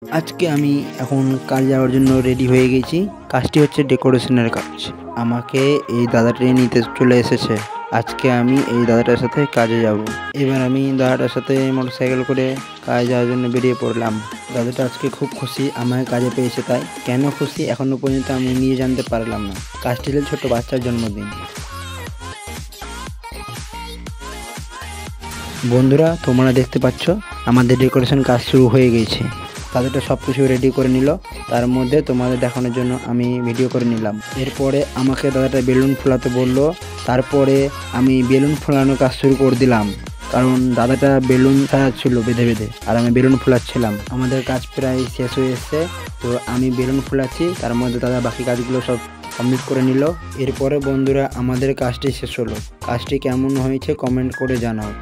আজকে আমি এখন কাজ যাওয়ার জন্য রেডি হয়ে গেছি। কাজটি হচ্ছে ডেকোরেশনের কাজ। আমাকে এই দাদাটি নিতে চলে এসেছে। আজকে আমি এই দাদাটার সাথে কাজে যাব। এবার আমি দাদাটার সাথে মোটরসাইকেল করে কাজে যাওয়ার জন্য বেরিয়ে পড়লাম। দাদাটা আজকে খুব খুশি আমাকে কাজে পেয়েছে, তাই কেন খুশি এখনো পর্যন্ত আমি নিজে জানতে পারলাম না। কাজটি হলো ছোট বাচ্চার জন্মদিন। বন্ধুরা, তোমরা দেখতে পাচ্ছ আমাদের ডেকোরেশন কাজ শুরু হয়ে গেছে। তাদেরটা সব কিছু রেডি করে নিল, তার মধ্যে তোমাদের দেখানোর জন্য আমি ভিডিও করে নিলাম। এরপরে আমাকে দাদাটা বেলুন ফোলাতে বললো, তারপরে আমি বেলুন ফোলানোর কাজ শুরু করে দিলাম, কারণ দাদাটা বেলুন সাজাচ্ছিল বেঁধে বেঁধে আর আমি বেলুন ফোলাচ্ছিলাম। আমাদের কাজ প্রায় শেষ হয়ে এসছে, তো আমি বেলুন ফোলাচ্ছি, তার মধ্যে দাদা বাকি কাজগুলো সব কমপ্লিট করে নিল। এরপরে বন্ধুরা আমাদের কাজটি শেষ হলো। কাজটি কেমন হয়েছে কমেন্ট করে জানাও।